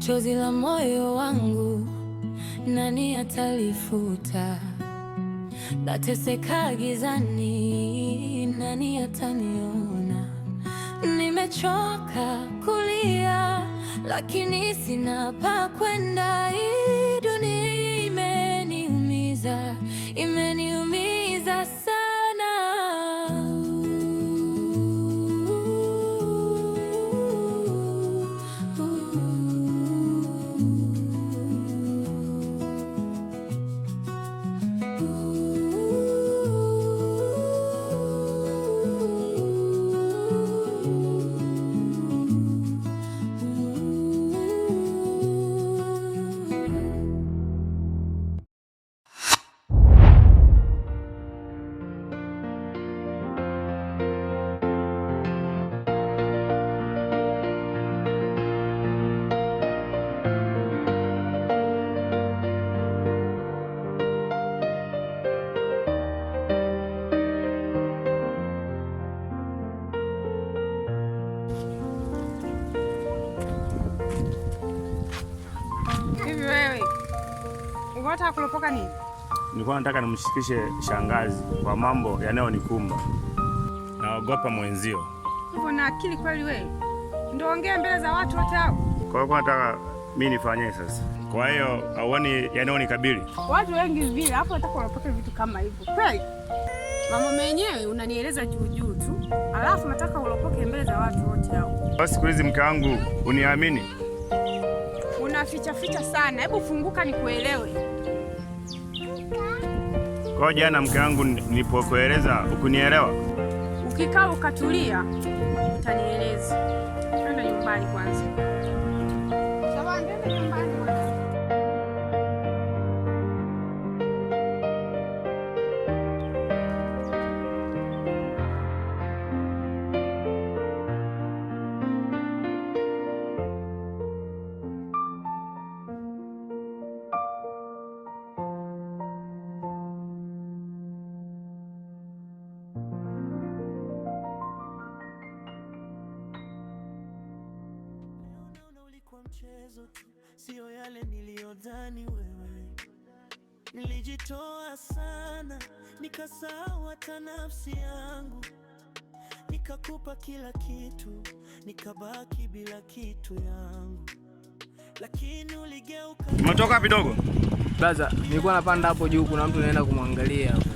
chozi la moyo wangu nani atalifuta? Nateseka gizani, nani ataniona? Nimechoka kulia, lakini sina pa kwenda. Hii dunia imeniumiza, imeniumiza sana. Unataka kulopoka nini? Nilikuwa nataka nimshikishe shangazi kwa mambo yanayonikumba. Naogopa mwenzio. Uko na akili kweli wewe? Ndio ongea mbele za watu wote hao. Kwa hiyo nataka mimi nifanye sasa. Kwa hiyo auoni yanayonikabili. Watu wengi vile hapo nataka kulopoka vitu kama hivyo. Kweli? Mambo menyewe unanieleza juu juu tu. Alafu nataka ulopoke mbele za watu wote hao. Basi siku hizi mke wangu uniamini. Unaficha sana. Hebu funguka nikuelewe. Kwa jana mke wangu nilipokueleza ukunielewa? Ukikaa ukatulia utanieleza. Twende nyumbani kwanza. Sawa, nenda nyumbani. Mchezo tu, sio yale niliyodhani wewe. Nilijitoa sana, nikasahau hata nafsi yangu. Nikakupa kila kitu, nikabaki bila kitu yangu. Lakini uligeuka. Umetoka vidogo? Baza, nilikuwa napanda hapo juu, kuna mtu anaenda kumwangalia hapo.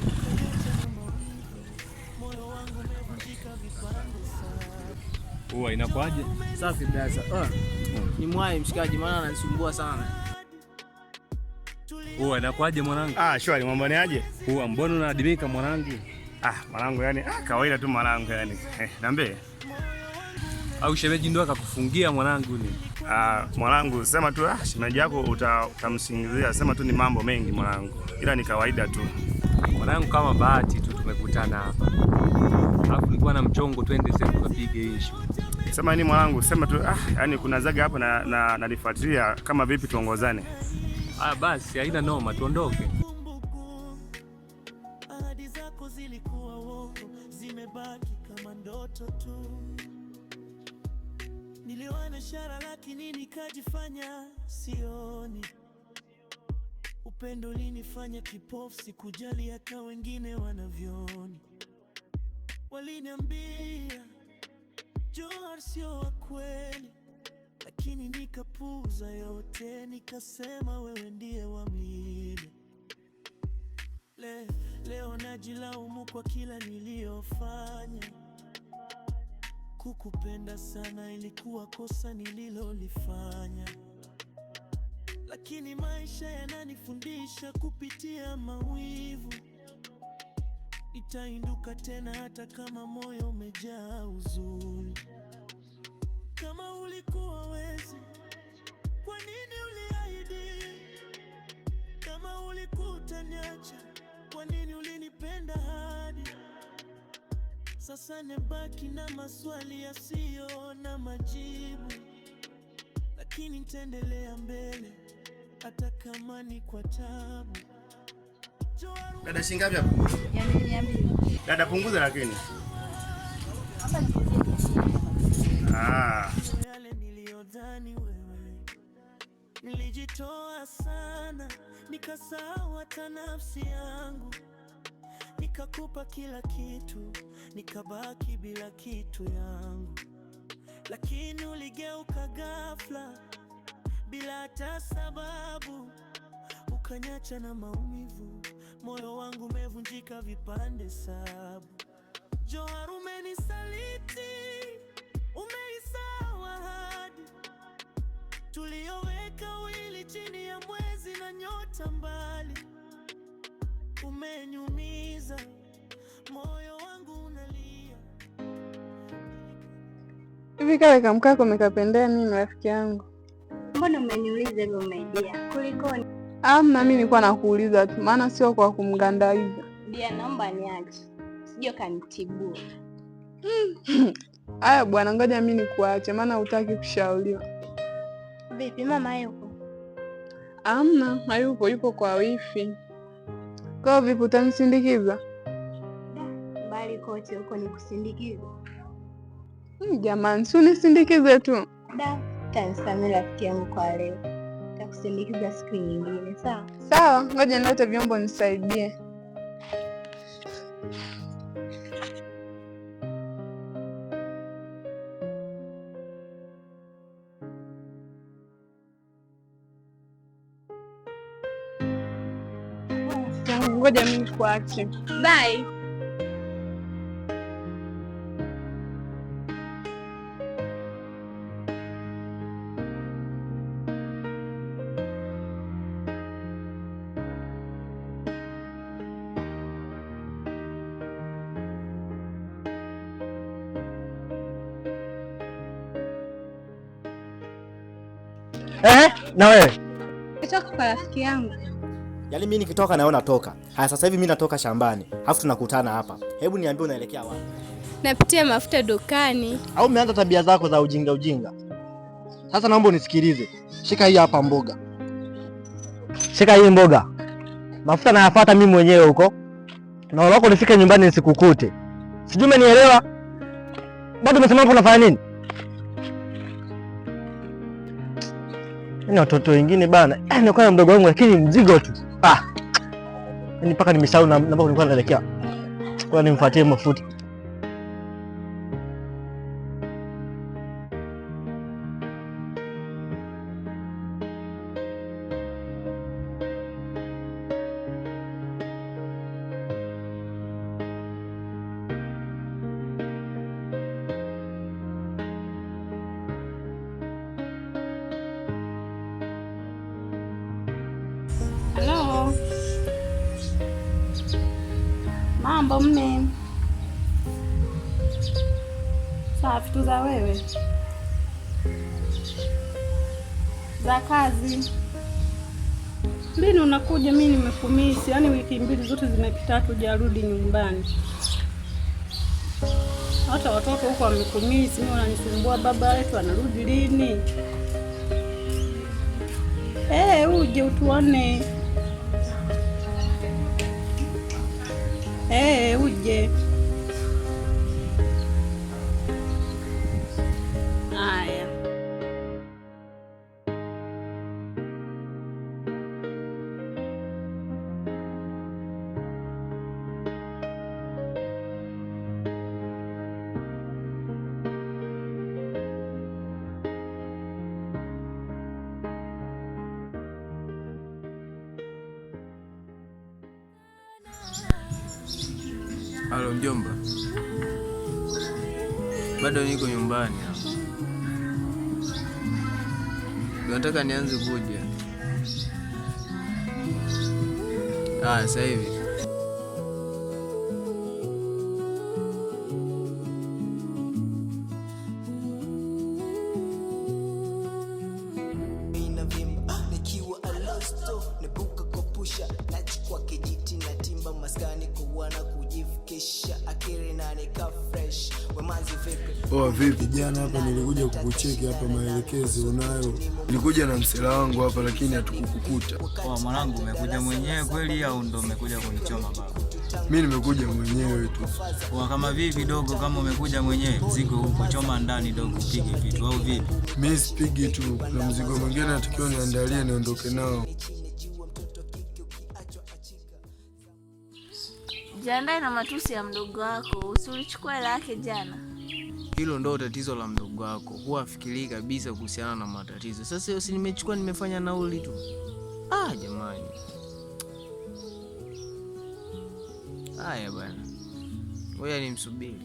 Moyo wangu umevunjika vipande sana. Uwa inakuaje? Safi baza. Ni mwai mshikaji, maana ananisumbua sana. Uwa inakuaje mwanangu? Shwari, mambo ni aje? Uwa mbona unaadimika mwanangu? Mwanangu yani kawaida tu mwanangu yani. Niambie. Au shemeji ndo akakufungia mwanangu ni? Mwanangu sema tu shemeji yako utamsingizia, sema tu ni mambo mengi mwanangu. Ila ni kawaida tu. Mwanangu kama bahati tu tumekutana hapa. Alafu nilikuwa na mchongo twende sasa tukapige issue. Sema nini mwanangu, sema tu yani kuna zaga hapa na nalifuatilia kama vipi tuongozane. Basi haina noma, tuondoke. Ahadi zako zilikuwa uongo, zimebaki kama ndoto tu. Niliona ishara lakini nikajifanya sioni. Upendo ulinifanya kipofu, sikujali hata wengine wanavyoni. Waliniambia Johari sio wa kweli, lakini nikapuuza yote, nikasema wewe ndiye wa milele. Leo najilaumu kwa kila niliyofanya. Kukupenda sana ilikuwa kosa nililolifanya, lakini maisha yananifundisha kupitia maumivu. Nitainuka tena hata kama moyo umejaa huzuni. Kama ulikuwa wezi, kwa nini uliahidi? Kama ulikuwa utaniacha, kwa nini ulinipenda hadi sasa? Nebaki na maswali yasiyo na majibu, lakini nitaendelea mbele hata kama ni kwa tabu. Dada shingapi hapo? Niambie. Dada punguza lakini. Yale niliyodhani wewe. Nilijitoa sana, nikasahau hata nafsi yangu, nikakupa kila kitu, nikabaki bila kitu yangu. Lakini uligeuka ghafla bila hata sababu, ukanyacha na maumivu, moyo wangu umevunjika vipande sabu. Johari umenisaliti, umeisahau ahadi tuliyoweka wili chini ya mwezi na nyota mbali. Umenyumiza, moyo wangu unalia. Hivi kale kamkako umekapendea nini rafiki yangu? Mbona umeniuliza hivyo umeidia? Kulikoni? Mimi nilikuwa nakuuliza tu, maana sio kwa kumgandaiza. Dia, naomba niache. Sije kanitibua. Aya bwana, ngoja mimi nikuache maana hutaki kushauriwa. Vipi mama yuko? Hayupo, yupo kwa wifi. Kwa vipi utanisindikiza? Bali kote huko nikusindikize. Jamani, si unisindikize tu. Tanisamehe rafiki yangu kwa leo. Nitakusindikiza siku nyingine, sawa? Sawa, ngoja nilete vyombo nisaidie. Ngoja mimi nikuache. Bye. Na wewe? Nitoka kwa rafiki yangu. Yaani mimi nikitoka naona toka. Haya sasa hivi mimi natoka shambani. Alafu tunakutana hapa. Hebu niambie unaelekea wapi? Napitia mafuta dukani. Au umeanza tabia zako za ujinga? Sasa naomba unisikilize. Shika hii hapa mboga. Shika hii mboga. Mafuta nayafuata mimi mwenyewe huko. Na wako nifike nyumbani nisikukute. Sijui umenielewa? Bado umesema hapo unafanya nini? Ni watoto wengine bana. Nilikuwa na mdogo wangu lakini mzigo tu. Yaani mpaka nimesahau na ambapo nilikuwa naelekea. Kwa nimfuatie mafuta. Hello. Mambo mme. Safi tu za wewe. Za kazi. Lini unakuja? Mimi nimekumisi. Yaani wiki mbili zote zimepita hujarudi nyumbani. Hata watoto huko wamekumisi, mimi wananisumbua, baba yetu anarudi lini? Uje utuone. Uje. Haya. Halo mjomba. Bado niko nyumbani hapa. Nataka nianze kuja. Sasa hivi. Nikiwa alasto, nebuka kopusha, nachukua kijiti na timba maskani kuwana kujifikia. Poa vipi? Jana hapa nilikuja kukucheki hapa, maelekezo unayo? Nilikuja na msela wangu hapa lakini hatukukukuta. Poa mwanangu, umekuja mwenyewe kweli au ndo umekuja kunichoma baba? Mimi nimekuja mwenyewe tu. Poa, kama vipi dogo, kama umekuja mwenyewe mzigo huko choma ndani dogo, upige vitu au vipi? Mimi sipigi tu, kuna mzigo mwingine natakiwa niandalie niondoke nao. Jiandae na matusi ya mdogo wako, usichukue hela yake jana. Hilo ndo tatizo la mdogo wako, huwa afikirii kabisa kuhusiana na matatizo. Sasa hiyo si nimechukua, nimefanya nauli tu. Jamani. Haya bwana, ngoja nimsubiri.